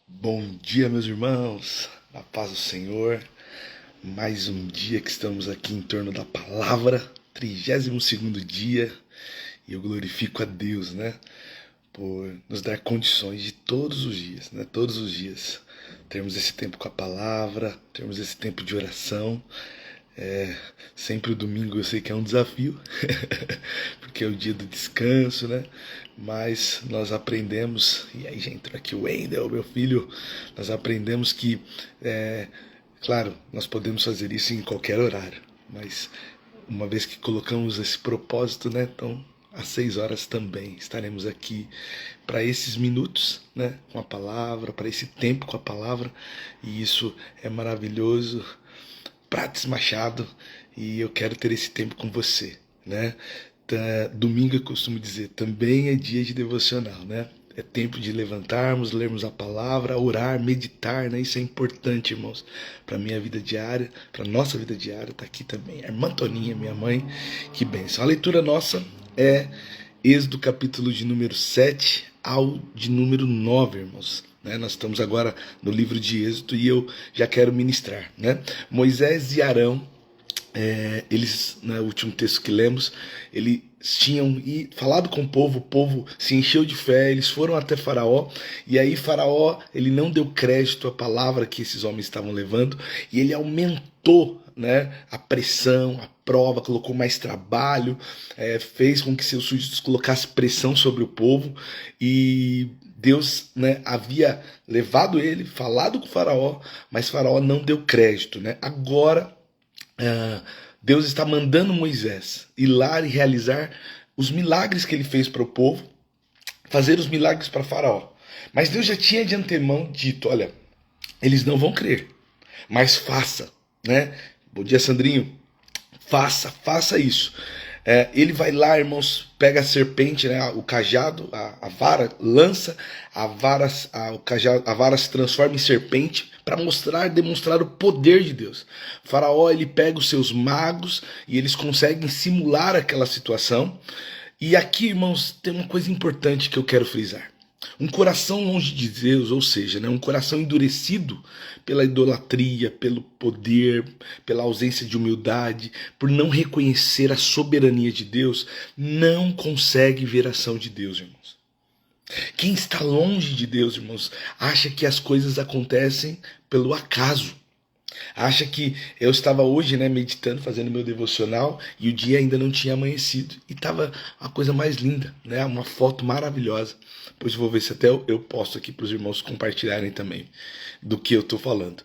Bom dia, meus irmãos, na paz do Senhor. Mais um dia que estamos aqui em torno da palavra, 32º dia, e eu glorifico a Deus, né, por nos dar condições de todos os dias, né, todos os dias, termos esse tempo com a palavra, termos esse tempo de oração. Sempre o domingo eu sei que é um desafio, porque é o dia do descanso, né? Mas nós aprendemos, e aí já entrou aqui o Wendel, meu filho, nós aprendemos que, claro, nós podemos fazer isso em qualquer horário, mas uma vez que colocamos esse propósito, né? Então, às 6 horas também estaremos aqui para esses minutos, né? Com a palavra, para esse tempo com a palavra, e isso é maravilhoso. Prates Machado, e eu quero ter esse tempo com você, né? Domingo eu costumo dizer, também é dia de devocional, né? É tempo de levantarmos, lermos a palavra, orar, meditar, né? Isso é importante, irmãos, para minha vida diária, para nossa vida diária. Tá aqui também a irmã Toninha, minha mãe, que bênção. A leitura nossa é Êxodo capítulo de número 7 ao de número 9, irmãos. Nós estamos agora no livro de Êxodo e eu já quero ministrar, né? Moisés e Arão, eles, no último texto que lemos, eles tinham falado com o povo se encheu de fé, eles foram até Faraó, e aí Faraó, ele não deu crédito à palavra que esses homens estavam levando, e ele aumentou, né, a pressão, a prova, colocou mais trabalho, fez com que seus súditos colocassem pressão sobre o povo, e Deus, né, havia levado ele, falado com o Faraó, mas Faraó não deu crédito, né? Agora Deus está mandando Moisés ir lá e realizar os milagres que ele fez para o povo, fazer os milagres para Faraó. Mas Deus já tinha de antemão dito, olha, eles não vão crer, mas faça, né? Bom dia, Sandrinho. Faça isso. Ele vai lá, irmãos, pega a serpente, né, o cajado, a vara, lança, a vara se transforma em serpente para demonstrar o poder de Deus. O Faraó, ele pega os seus magos e eles conseguem simular aquela situação. E aqui, irmãos, tem uma coisa importante que eu quero frisar. Um coração longe de Deus, ou seja, né, um coração endurecido pela idolatria, pelo poder, pela ausência de humildade, por não reconhecer a soberania de Deus, não consegue ver a ação de Deus, irmãos. Quem está longe de Deus, irmãos, acha que as coisas acontecem pelo acaso. Acha que eu estava hoje, né, meditando, fazendo meu devocional e o dia ainda não tinha amanhecido. E estava a coisa mais linda, né, uma foto maravilhosa. Depois eu vou ver se até eu posto aqui para os irmãos compartilharem também do que eu estou falando.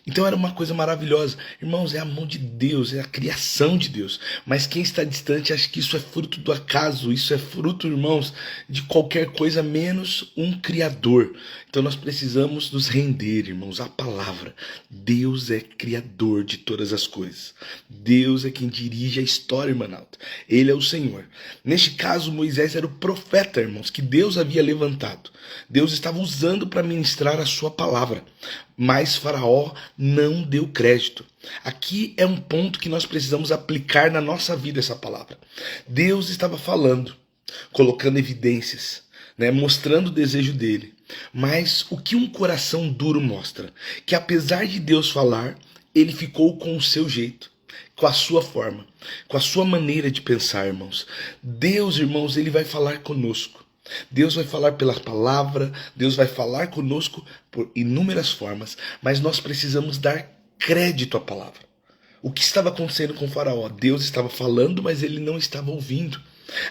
Então era uma coisa maravilhosa. Irmãos, é a mão de Deus, é a criação de Deus. Mas quem está distante acha que isso é fruto do acaso. Isso é fruto, irmãos, de qualquer coisa menos um Criador. Então nós precisamos nos render, irmãos, à palavra. Deus é Criador de todas as coisas. Deus é quem dirige a história, irmãos. Ele é o Senhor. Neste caso, Moisés era o profeta, irmãos, que Deus havia levantado. Deus estava usando para ministrar a sua palavra. Mas Faraó não deu crédito. Aqui é um ponto que nós precisamos aplicar na nossa vida essa palavra. Deus estava falando, colocando evidências, né, mostrando o desejo dele. Mas o que um coração duro mostra? Que apesar de Deus falar, ele ficou com o seu jeito, com a sua forma, com a sua maneira de pensar, irmãos. Deus, irmãos, ele vai falar conosco. Deus vai falar pela palavra, Deus vai falar conosco por inúmeras formas, mas nós precisamos dar crédito à palavra. O que estava acontecendo com o Faraó? Deus estava falando, mas ele não estava ouvindo.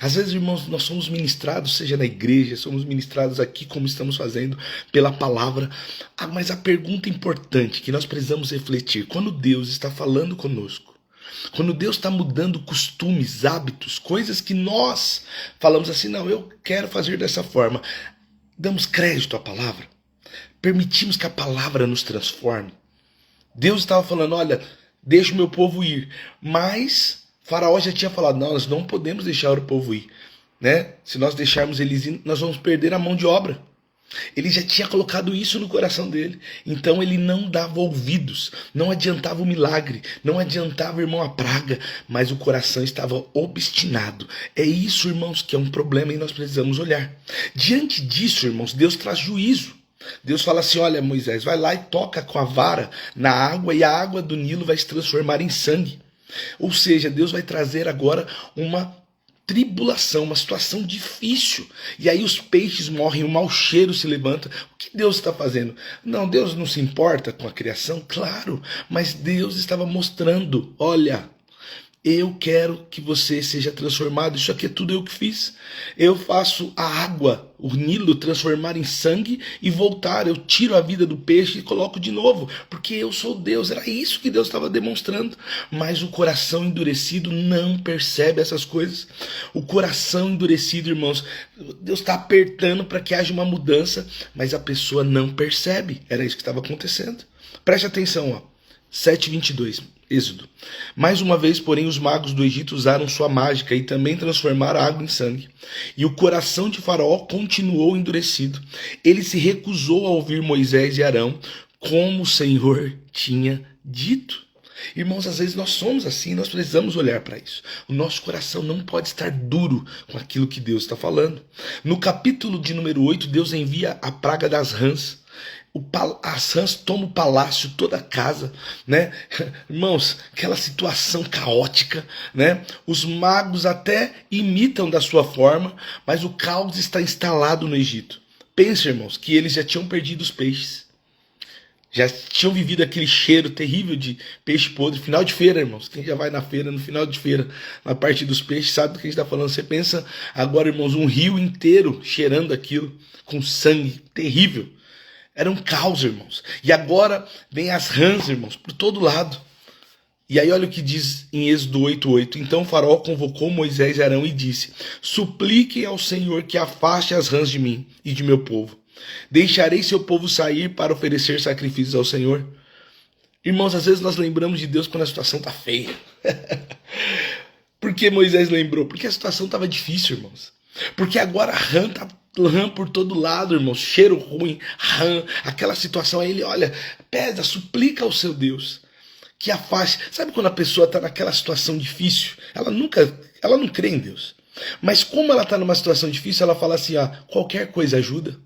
Às vezes, irmãos, nós somos ministrados, seja na igreja, somos ministrados aqui como estamos fazendo, pela palavra. Mas a pergunta importante que nós precisamos refletir, quando Deus está falando conosco, quando Deus está mudando costumes, hábitos, coisas que nós falamos assim, não, eu quero fazer dessa forma, damos crédito à palavra, permitimos que a palavra nos transforme. Deus estava falando, olha, deixa o meu povo ir, mas Faraó já tinha falado, não, nós não podemos deixar o povo ir, né? Se nós deixarmos eles ir, nós vamos perder a mão de obra. Ele já tinha colocado isso no coração dele. Então ele não dava ouvidos. Não adiantava o milagre. Não adiantava, irmão, a praga. Mas o coração estava obstinado. É isso, irmãos, que é um problema e nós precisamos olhar. Diante disso, irmãos, Deus traz juízo. Deus fala assim: olha, Moisés, vai lá e toca com a vara na água e a água do Nilo vai se transformar em sangue. Ou seja, Deus vai trazer agora uma tribulação, uma situação difícil. E aí os peixes morrem, o mau cheiro se levanta. O que Deus está fazendo? Não, Deus não se importa com a criação? Claro, mas Deus estava mostrando: olha, eu quero que você seja transformado. Isso aqui é tudo eu que fiz. Eu faço a água, o Nilo, transformar em sangue e voltar. Eu tiro a vida do peixe e coloco de novo, porque eu sou Deus. Era isso que Deus estava demonstrando. Mas o coração endurecido não percebe essas coisas. O coração endurecido, irmãos, Deus está apertando para que haja uma mudança, mas a pessoa não percebe. Era isso que estava acontecendo. Preste atenção, ó. 7:22. Êxodo. Mais uma vez, porém, os magos do Egito usaram sua mágica e também transformaram a água em sangue. E o coração de Faraó continuou endurecido. Ele se recusou a ouvir Moisés e Arão, como o Senhor tinha dito. Irmãos, às vezes nós somos assim, nós precisamos olhar para isso. O nosso coração não pode estar duro com aquilo que Deus está falando. No capítulo de número 8, Deus envia a praga das rãs. As rãs tomam o palácio, toda a casa, né? Irmãos, aquela situação caótica, né? Os magos até imitam da sua forma, mas o caos está instalado no Egito. Pense, irmãos, que eles já tinham perdido os peixes. Já tinham vivido aquele cheiro terrível de peixe podre. Final de feira, irmãos. Quem já vai na feira, no final de feira, na parte dos peixes, sabe do que a gente está falando. Você pensa agora, irmãos, um rio inteiro cheirando aquilo, com sangue terrível. Era um caos, irmãos. E agora vem as rãs, irmãos, por todo lado. E aí olha o que diz em Êxodo 8:8. Então o Faraó convocou Moisés e Arão e disse: supliquem ao Senhor que afaste as rãs de mim e de meu povo. Deixarei seu povo sair para oferecer sacrifícios ao Senhor. Irmãos, às vezes nós lembramos de Deus quando a situação está feia. Por que Moisés lembrou? Porque a situação estava difícil, irmãos. Porque agora a rã está rã por todo lado, irmãos, cheiro ruim, rã, aquela situação. Aí ele, olha, pede, suplica ao seu Deus que afaste. Sabe quando a pessoa está naquela situação difícil? Ela não crê em Deus. Mas como ela está numa situação difícil, ela fala assim, qualquer coisa ajuda.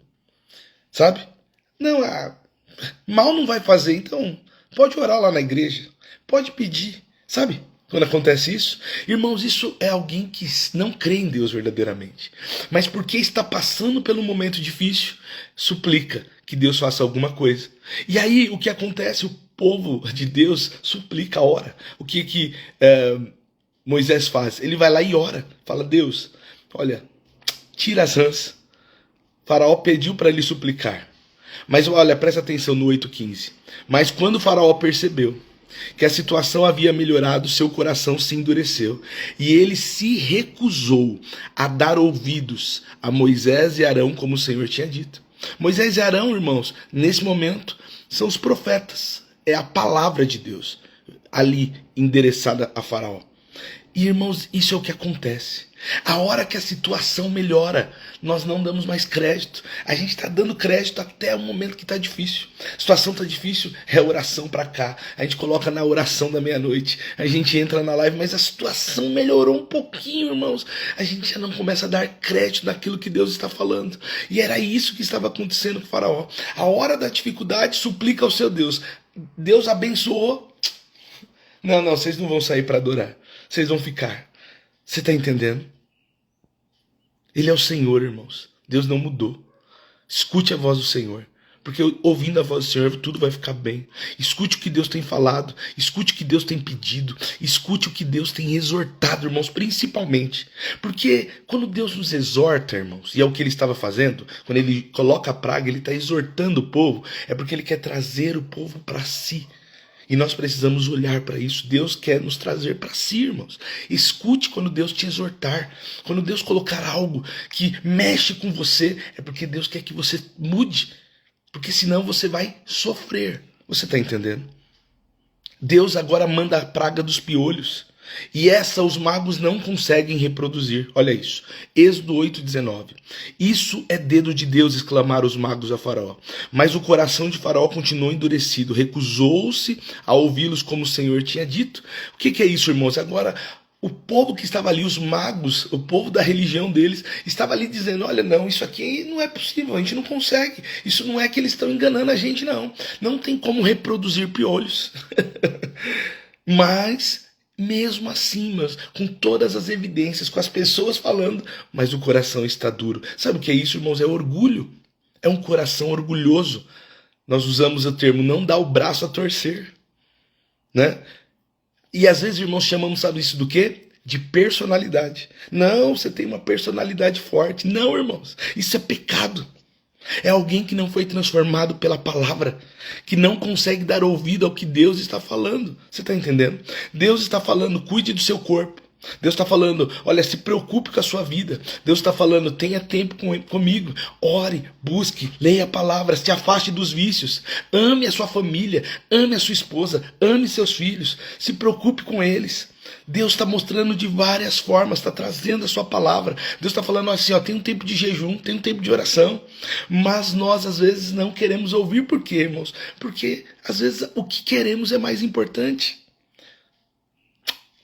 Sabe? Não, mal não vai fazer, então pode orar lá na igreja, pode pedir, sabe? Quando acontece isso, irmãos, isso é alguém que não crê em Deus verdadeiramente, mas porque está passando pelo momento difícil, suplica que Deus faça alguma coisa. E aí o que acontece? O povo de Deus suplica, ora. O que Moisés faz? Ele vai lá e ora, fala: Deus, olha, tira as rãs. Faraó pediu para ele suplicar, mas olha, presta atenção no 8:15. Mas quando o Faraó percebeu que a situação havia melhorado, seu coração se endureceu e ele se recusou a dar ouvidos a Moisés e Arão como o Senhor tinha dito. Moisés e Arão, irmãos, nesse momento são os profetas, é a palavra de Deus ali endereçada a Faraó. E irmãos, isso é o que acontece. A hora que a situação melhora, nós não damos mais crédito. A gente está dando crédito até o momento que está difícil. A situação está difícil, é oração para cá. A gente coloca na oração da meia-noite. A gente entra na live, mas a situação melhorou um pouquinho, irmãos. A gente já não começa a dar crédito naquilo que Deus está falando. E era isso que estava acontecendo com o Faraó. A hora da dificuldade, suplica ao seu Deus. Deus abençoou. Não, vocês não vão sair para adorar. Vocês vão ficar. Você está entendendo? Ele é o Senhor, irmãos. Deus não mudou. Escute a voz do Senhor. Porque ouvindo a voz do Senhor, tudo vai ficar bem. Escute o que Deus tem falado. Escute o que Deus tem pedido. Escute o que Deus tem exortado, irmãos, principalmente. Porque quando Deus nos exorta, irmãos, e é o que ele estava fazendo, quando ele coloca a praga, ele está exortando o povo, é porque ele quer trazer o povo para si. E nós precisamos olhar para isso. Deus quer nos trazer para si, irmãos. Escute quando Deus te exortar. Quando Deus colocar algo que mexe com você, é porque Deus quer que você mude. Porque senão você vai sofrer. Você está entendendo? Deus agora manda a praga dos piolhos. E essa os magos não conseguem reproduzir. Olha isso. Êxodo 8:19. Isso é dedo de Deus, exclamaram os magos a Faraó. Mas o coração de Faraó continuou endurecido. Recusou-se a ouvi-los como o Senhor tinha dito. O que é isso, irmãos? Agora O povo que estava ali, os magos, o povo da religião deles, estava ali dizendo, olha, não, isso aqui não é possível, a gente não consegue. Isso não é que eles estão enganando a gente, não. Não tem como reproduzir piolhos. Mas, mesmo assim, meus, com todas as evidências, com as pessoas falando, mas o coração está duro. Sabe o que é isso, irmãos? É orgulho. É um coração orgulhoso. Nós usamos o termo não dá o braço a torcer, né? E às vezes, irmãos, chamamos, sabe isso do quê? De personalidade. Não, você tem uma personalidade forte. Não, irmãos, isso é pecado. É alguém que não foi transformado pela palavra, que não consegue dar ouvido ao que Deus está falando. Você está entendendo? Deus está falando, cuide do seu corpo. Deus está falando, olha, se preocupe com a sua vida. Deus está falando, tenha tempo comigo. Ore, busque, leia a palavra, se afaste dos vícios. Ame a sua família, ame a sua esposa, ame seus filhos. Se preocupe com eles. Deus está mostrando de várias formas, está trazendo a sua palavra. Deus está falando assim, ó, tem um tempo de jejum, tem um tempo de oração. Mas nós às vezes não queremos ouvir. Por quê, irmãos? Porque às vezes o que queremos é mais importante.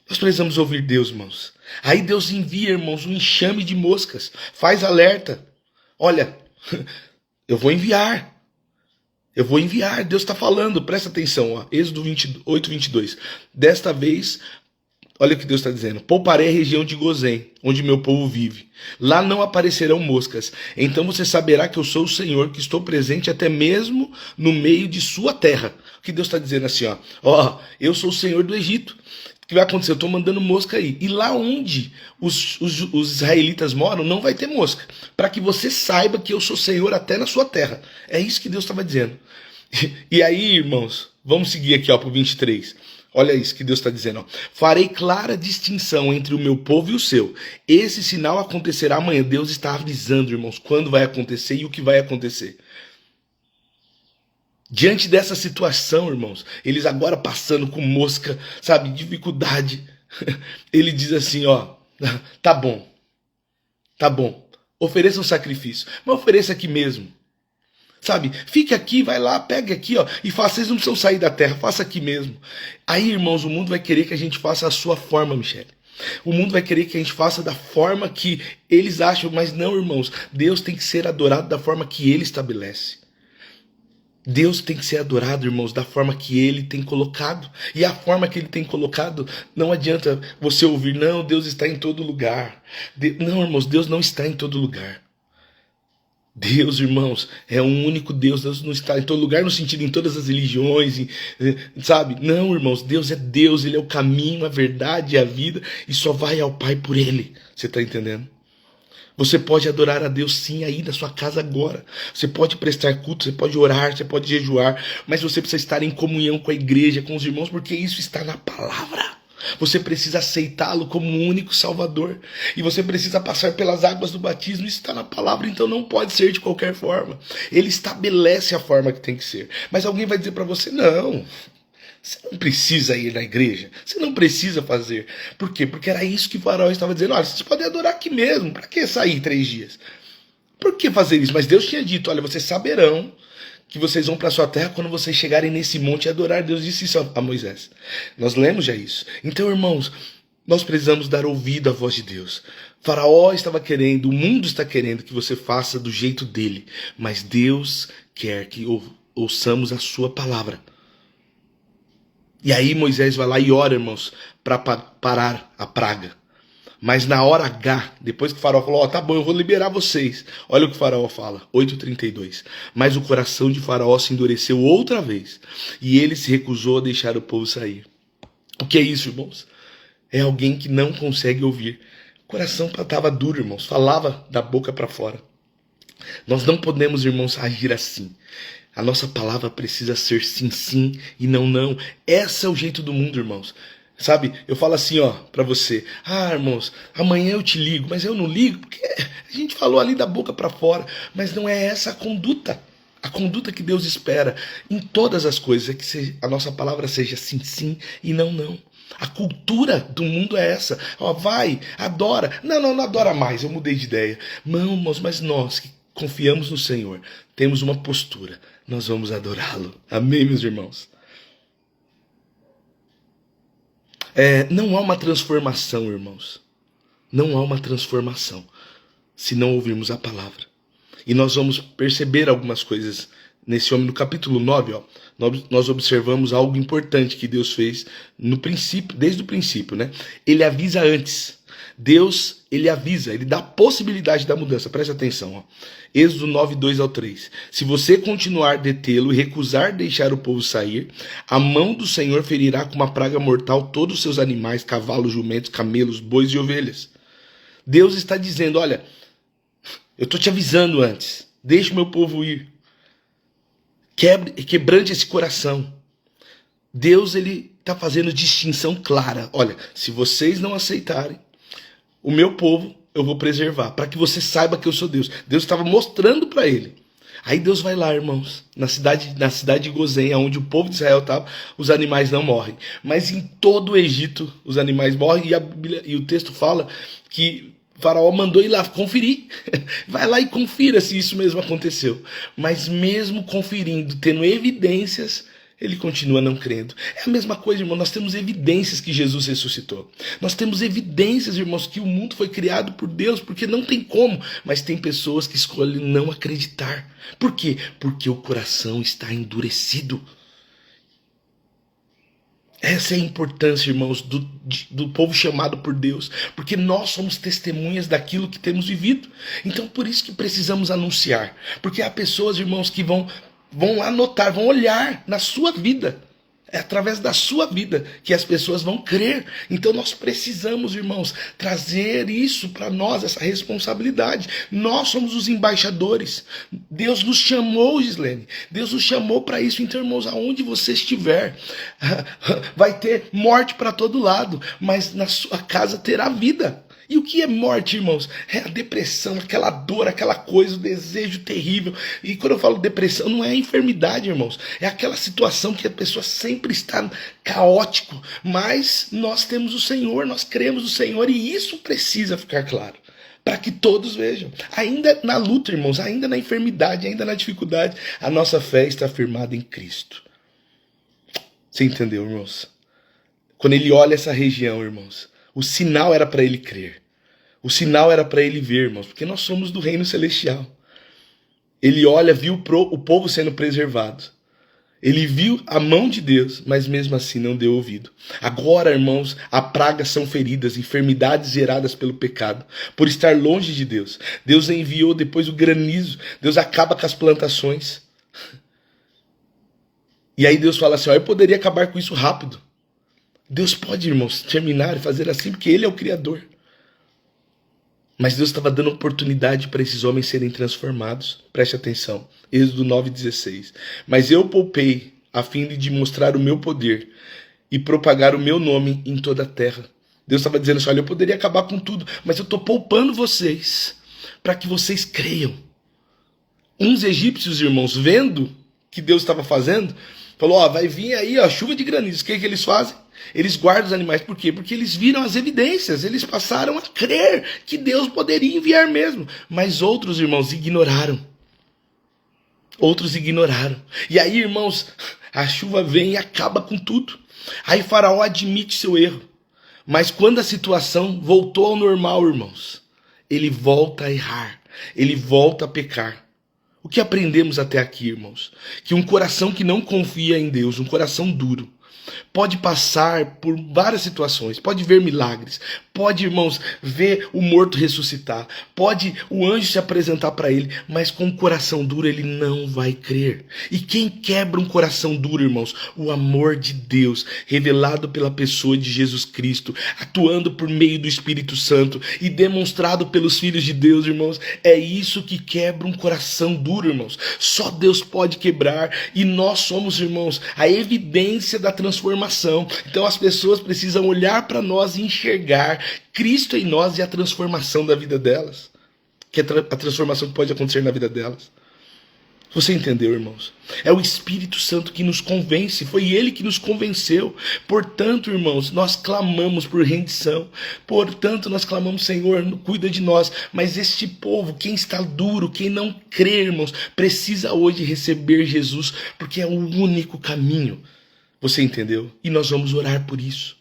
Nós precisamos ouvir Deus, irmãos. Aí Deus envia, irmãos, um enxame de moscas. Faz alerta. Olha, eu vou enviar. Eu vou enviar. Deus está falando. Presta atenção. Ó. Êxodo 28, 22. Desta vez, olha o que Deus está dizendo. Pouparei a região de Gozém, onde meu povo vive. Lá não aparecerão moscas. Então você saberá que eu sou o Senhor, que estou presente até mesmo no meio de sua terra. O que Deus está dizendo assim, ó, eu sou o Senhor do Egito. O que vai acontecer? Eu estou mandando mosca aí. E lá onde os israelitas moram, não vai ter mosca. Para que você saiba que eu sou Senhor até na sua terra. É isso que Deus estava dizendo. E aí, irmãos, vamos seguir aqui para o 23. Olha isso que Deus está dizendo. Ó. Farei clara distinção entre o meu povo e o seu. Esse sinal acontecerá amanhã. Deus está avisando, irmãos, quando vai acontecer e o que vai acontecer. Diante dessa situação, irmãos, eles agora passando com mosca, sabe, dificuldade, ele diz assim, ó, tá bom, ofereça um sacrifício, mas ofereça aqui mesmo, sabe, fique aqui, vai lá, pegue aqui, ó, e faça, vocês não precisam sair da terra, faça aqui mesmo. Aí, irmãos, o mundo vai querer que a gente faça a sua forma, Michele. O mundo vai querer que a gente faça da forma que eles acham, mas não, irmãos, Deus tem que ser adorado da forma que ele estabelece. Deus tem que ser adorado, irmãos, da forma que ele tem colocado. E a forma que ele tem colocado, não adianta você ouvir, não, Deus está em todo lugar. Não, irmãos, Deus não está em todo lugar. Deus, irmãos, é um único Deus. Deus não está em todo lugar no sentido em todas as religiões, sabe? Não, irmãos, Deus é Deus, ele é o caminho, a verdade e a vida, e só vai ao Pai por ele. Você está entendendo? Você pode adorar a Deus sim aí na sua casa agora. Você pode prestar culto, você pode orar, você pode jejuar, mas você precisa estar em comunhão com a igreja, com os irmãos, porque isso está na palavra. Você precisa aceitá-lo como o único Salvador. E você precisa passar pelas águas do batismo. Isso está na palavra, então não pode ser de qualquer forma. Ele estabelece a forma que tem que ser. Mas alguém vai dizer para você, não, você não precisa ir na igreja. Você não precisa fazer. Por quê? Porque era isso que o faraó estava dizendo. Olha, vocês podem adorar aqui mesmo. Para que sair 3 dias? Por que fazer isso? Mas Deus tinha dito, olha, vocês saberão que vocês vão para a sua terra quando vocês chegarem nesse monte e adorar. Deus disse isso a Moisés. Nós lemos já isso. Então, irmãos, nós precisamos dar ouvido à voz de Deus. O faraó estava querendo, o mundo está querendo que você faça do jeito dele. Mas Deus quer que ouçamos a sua palavra. E aí Moisés vai lá e ora, irmãos, para parar a praga. Mas na hora H, depois que o faraó falou, ó, tá bom, eu vou liberar vocês. Olha o que o faraó fala, 8:32. Mas o coração de faraó se endureceu outra vez, e ele se recusou a deixar o povo sair. O que é isso, irmãos? É alguém que não consegue ouvir. O coração estava duro, irmãos, falava da boca para fora. Nós não podemos, irmãos, agir assim. A nossa palavra precisa ser sim, sim e não, não. Esse é o jeito do mundo, irmãos. Sabe, eu falo assim, ó, pra você. Ah, irmãos, amanhã eu te ligo. Mas eu não ligo porque a gente falou ali da boca pra fora. Mas não é essa a conduta. A conduta que Deus espera em todas as coisas é que a nossa palavra seja sim, sim e não, não. A cultura do mundo é essa. Ó, vai, adora. Não adora mais, eu mudei de ideia. Não, irmãos, mas nós que confiamos no Senhor, temos uma postura. Nós vamos adorá-lo. Amém, meus irmãos? Não há uma transformação, irmãos. Não há uma transformação se não ouvirmos a palavra. E nós vamos perceber algumas coisas nesse homem. No capítulo 9, nós observamos algo importante que Deus fez no princípio, desde o princípio, né? Ele avisa antes. Deus, ele avisa, ele dá a possibilidade da mudança. Preste atenção. Êxodo 9, 2-3. Se você continuar detê-lo e recusar deixar o povo sair, a mão do Senhor ferirá com uma praga mortal todos os seus animais, cavalos, jumentos, camelos, bois e ovelhas. Deus está dizendo, olha, eu estou te avisando antes, deixe o meu povo ir. Quebrante esse coração. Deus, ele está fazendo distinção clara. Olha, se vocês não aceitarem, o meu povo eu vou preservar, para que você saiba que eu sou Deus. Deus estava mostrando para ele. Aí Deus vai lá, irmãos, na cidade de Gozém, onde o povo de Israel estava, os animais não morrem. Mas em todo o Egito, os animais morrem, e o texto fala que Faraó mandou ir lá conferir. Vai lá e confira se isso mesmo aconteceu. Mas mesmo conferindo, tendo evidências, ele continua não crendo. É a mesma coisa, irmão. Nós temos evidências que Jesus ressuscitou. Nós temos evidências, irmãos, que o mundo foi criado por Deus, porque não tem como. Mas tem pessoas que escolhem não acreditar. Por quê? Porque o coração está endurecido. Essa é a importância, irmãos, do povo chamado por Deus, porque nós somos testemunhas daquilo que temos vivido. Então, por isso que precisamos anunciar, porque há pessoas, irmãos, que vão anotar, vão olhar na sua vida. É através da sua vida que as pessoas vão crer. Então nós precisamos, irmãos, trazer isso para nós, essa responsabilidade. Nós somos os embaixadores. Deus nos chamou, Gislene. Deus nos chamou para isso. Então, irmãos, aonde você estiver, vai ter morte para todo lado, mas na sua casa terá vida. E o que é morte, irmãos? É a depressão, aquela dor, aquela coisa, o desejo terrível. E quando eu falo depressão, não é a enfermidade, irmãos. É aquela situação que a pessoa sempre está caótico. Mas nós temos o Senhor, nós cremos no Senhor e isso precisa ficar claro. Para que todos vejam. Ainda na luta, irmãos, ainda na enfermidade, ainda na dificuldade, a nossa fé está firmada em Cristo. Você entendeu, irmãos? Quando ele olha essa região, irmãos, o sinal era para ele crer. O sinal era para ele ver, irmãos, porque nós somos do reino celestial. Ele olha, viu o povo sendo preservado. Ele viu a mão de Deus, mas mesmo assim não deu ouvido. Agora, irmãos, a praga são feridas, enfermidades geradas pelo pecado, por estar longe de Deus. Deus enviou depois o granizo, Deus acaba com as plantações. E aí Deus fala assim, eu poderia acabar com isso rápido. Deus pode, irmãos, terminar e fazer assim, porque Ele é o Criador. Mas Deus estava dando oportunidade para esses homens serem transformados. Preste atenção. Êxodo 9,16. Mas eu poupei, a fim de mostrar o meu poder e propagar o meu nome em toda a terra. Deus estava dizendo assim, olha, eu poderia acabar com tudo, mas eu estou poupando vocês, para que vocês creiam. Uns egípcios, irmãos, vendo que Deus estava fazendo, falou, vai vir aí chuva de granizo. O que eles fazem? Eles guardam os animais. Por quê? Porque eles viram as evidências. Eles passaram a crer que Deus poderia enviar mesmo. Mas outros, irmãos, ignoraram. Outros ignoraram. E aí, irmãos, a chuva vem e acaba com tudo. Aí Faraó admite seu erro. Mas quando a situação voltou ao normal, irmãos, ele volta a errar. Ele volta a pecar. O que aprendemos até aqui, irmãos? Que um coração que não confia em Deus, um coração duro, pode passar por várias situações, pode ver milagres, pode, irmãos, ver o morto ressuscitar, pode o anjo se apresentar para ele, mas com o coração duro ele não vai crer. E quem quebra um coração duro, irmãos? O amor de Deus, revelado pela pessoa de Jesus Cristo, atuando por meio do Espírito Santo e demonstrado pelos filhos de Deus, irmãos, é isso que quebra um coração duro, irmãos. Só Deus pode quebrar e nós somos, irmãos, a evidência da transformação. Então as pessoas precisam olhar para nós e enxergar Cristo em nós e a transformação da vida delas. Que é a transformação que pode acontecer na vida delas. Você entendeu, irmãos? É o Espírito Santo que nos convence, foi Ele que nos convenceu. Portanto, irmãos, nós clamamos por rendição. Portanto, nós clamamos, Senhor, cuida de nós. Mas este povo, quem está duro, quem não crê, irmãos, precisa hoje receber Jesus, porque é o único caminho. Você entendeu? E nós vamos orar por isso.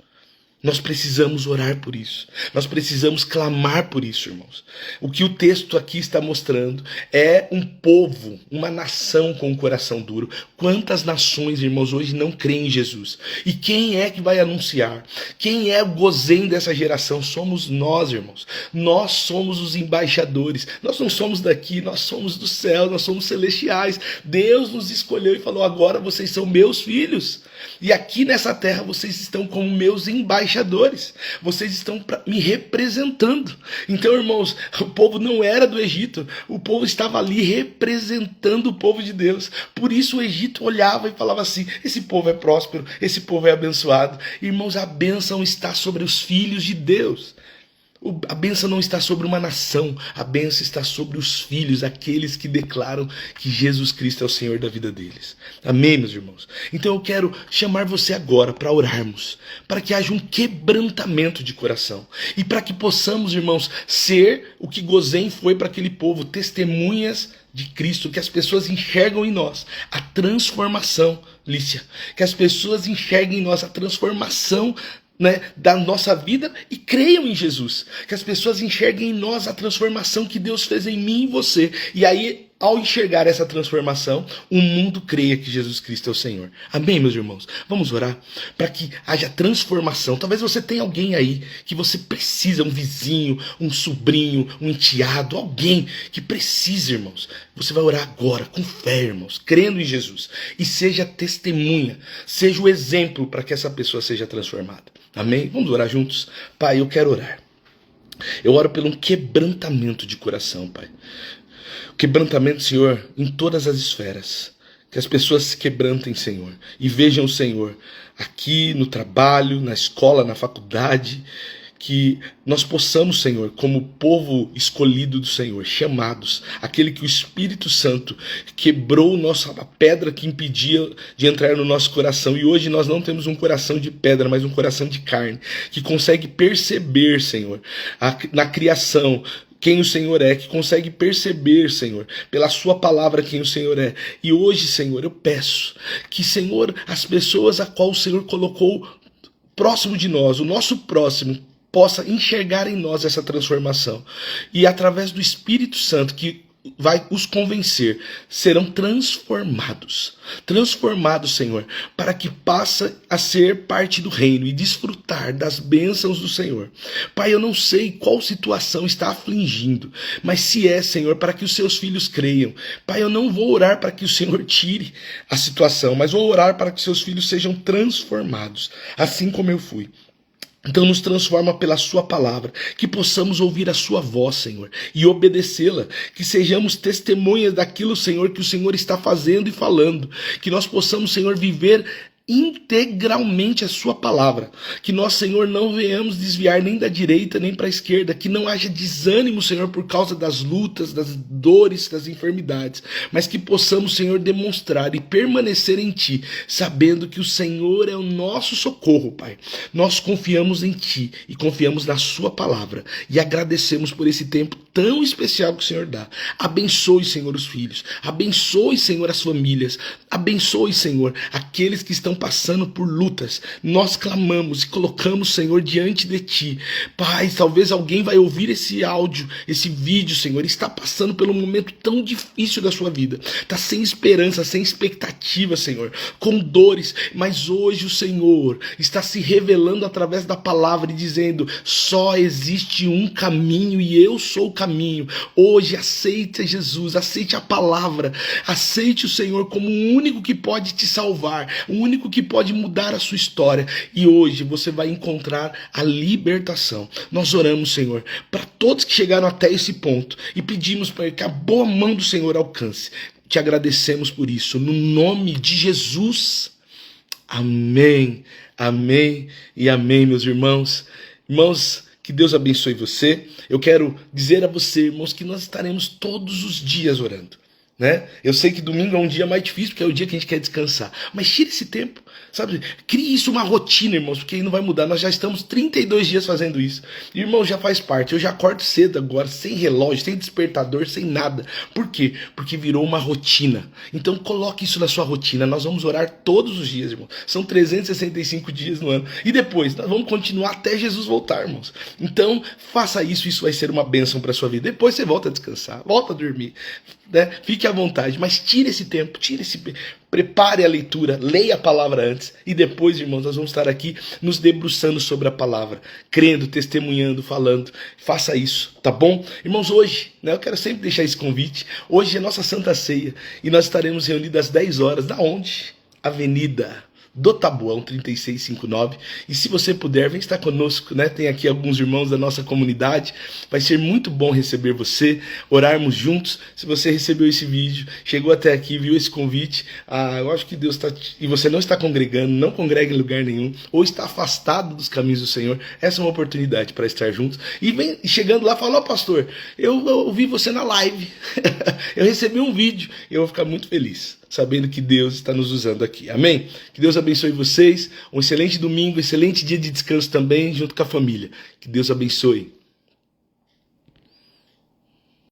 Nós precisamos orar por isso. Nós precisamos clamar por isso, irmãos. O que o texto aqui está mostrando é um povo, uma nação com o coração duro. Quantas nações, irmãos, hoje não creem em Jesus? E quem é que vai anunciar? Quem é o Gozém dessa geração? Somos nós, irmãos. Nós somos os embaixadores. Nós não somos daqui, nós somos do céu, nós somos celestiais. Deus nos escolheu e falou: agora vocês são meus filhos. E aqui nessa terra vocês estão como meus embaixadores. Vocês estão me representando. Então, irmãos, o povo não era do Egito. O povo estava ali representando o povo de Deus. Por isso o Egito olhava e falava assim: esse povo é próspero, esse povo é abençoado. Irmãos, a bênção está sobre os filhos de Deus. A bênção não está sobre uma nação, a bênção está sobre os filhos, aqueles que declaram que Jesus Cristo é o Senhor da vida deles. Amém, meus irmãos? Então eu quero chamar você agora para orarmos, para que haja um quebrantamento de coração e para que possamos, irmãos, ser o que Gozém foi para aquele povo, testemunhas de Cristo, que as pessoas enxergam em nós a transformação, Lícia, que as pessoas enxerguem em nós a transformação, né, da nossa vida e creiam em Jesus. Que as pessoas enxerguem em nós a transformação que Deus fez em mim e em você. E aí, ao enxergar essa transformação, o mundo creia que Jesus Cristo é o Senhor. Amém, meus irmãos? Vamos orar para que haja transformação. Talvez você tenha alguém aí que você precisa, um vizinho, um sobrinho, um enteado, alguém que precisa, irmãos. Você vai orar agora, com fé, irmãos, crendo em Jesus. E seja testemunha, seja o exemplo para que essa pessoa seja transformada. Amém? Vamos orar juntos? Pai, eu quero orar. Eu oro pelo um quebrantamento de coração, Pai. Quebrantamento, Senhor, em todas as esferas. Que as pessoas se quebrantem, Senhor, e vejam o Senhor aqui no trabalho, na escola, na faculdade. Que nós possamos, Senhor, como povo escolhido do Senhor, chamados, aquele que o Espírito Santo quebrou a pedra que impedia de entrar no nosso coração. E hoje nós não temos um coração de pedra, mas um coração de carne, que consegue perceber, Senhor, na criação, quem o Senhor é, que consegue perceber, Senhor, pela sua palavra quem o Senhor é. E hoje, Senhor, eu peço que, Senhor, as pessoas a qual o Senhor colocou próximo de nós, o nosso próximo, possa enxergar em nós essa transformação. E através do Espírito Santo que vai os convencer, serão transformados. Transformados, Senhor, para que passe a ser parte do reino e desfrutar das bênçãos do Senhor. Pai, eu não sei qual situação está afligindo, mas se é, Senhor, para que os seus filhos creiam. Pai, eu não vou orar para que o Senhor tire a situação, mas vou orar para que seus filhos sejam transformados, assim como eu fui. Então nos transforma pela sua palavra, que possamos ouvir a sua voz, Senhor, e obedecê-la, que sejamos testemunhas daquilo, Senhor, que o Senhor está fazendo e falando, que nós possamos, Senhor, viver integralmente a sua palavra, que nós, Senhor, não venhamos desviar nem da direita nem para a esquerda, que não haja desânimo, Senhor, por causa das lutas, das dores, das enfermidades, mas que possamos, Senhor, demonstrar e permanecer em Ti, sabendo que o Senhor é o nosso socorro, Pai. Nós confiamos em Ti e confiamos na sua palavra e agradecemos por esse tempo tão especial que o Senhor dá. Abençoe, Senhor, os filhos, abençoe, Senhor, as famílias, abençoe, Senhor, aqueles que estão passando por lutas. Nós clamamos e colocamos, Senhor, diante de Ti. Pai, talvez alguém vai ouvir esse áudio, esse vídeo, Senhor, e está passando pelo momento tão difícil da sua vida. Está sem esperança, sem expectativa, Senhor, com dores, mas hoje o Senhor está se revelando através da palavra e dizendo: só existe um caminho e eu sou o caminho. Hoje aceite Jesus, aceite a palavra, aceite o Senhor como o único que pode te salvar, o único que pode mudar a sua história, e hoje você vai encontrar a libertação. Nós oramos, Senhor, para todos que chegaram até esse ponto e pedimos para que a boa mão do Senhor alcance. Te agradecemos por isso, no nome de Jesus. Amém, amém e amém, meus irmãos. Irmãos, que Deus abençoe você. Eu quero dizer a você, irmãos, que nós estaremos todos os dias orando, né? Eu sei que domingo é um dia mais difícil, porque é o dia que a gente quer descansar. Mas tire esse tempo Sabe? Crie isso uma rotina, irmãos, porque aí não vai mudar. Nós já estamos 32 dias fazendo isso. Irmão, já faz parte. Eu já acordo cedo agora, sem relógio, sem despertador, sem nada. Por quê? Porque virou uma rotina. Então coloque isso na sua rotina. Nós vamos orar todos os dias, irmão. São 365 dias no ano. E depois, nós vamos continuar até Jesus voltar, irmãos. Então, faça isso. Isso vai ser uma bênção para a sua vida. Depois você volta a descansar, volta a dormir, né? Fique à vontade, mas tire esse tempo, prepare a leitura, leia a palavra antes e depois, irmãos, nós vamos estar aqui nos debruçando sobre a palavra, crendo, testemunhando, falando. Faça isso, tá bom? Irmãos, hoje, né, eu quero sempre deixar esse convite. Hoje é nossa Santa Ceia e nós estaremos reunidos às 10 horas. Da onde? Avenida do Tabuão 3659, e se você puder, vem estar conosco, né? Tem aqui alguns irmãos da nossa comunidade, vai ser muito bom receber você, orarmos juntos. Se você recebeu esse vídeo, chegou até aqui, viu esse convite, eu acho que Deus está, e você não está congregando, não congrega em lugar nenhum, ou está afastado dos caminhos do Senhor, essa é uma oportunidade para estar juntos, e vem chegando lá, fala, pastor, eu ouvi você na live, eu recebi um vídeo, eu vou ficar muito feliz, sabendo que Deus está nos usando aqui. Amém? Que Deus abençoe vocês. Um excelente domingo, excelente dia de descanso também, junto com a família. Que Deus abençoe.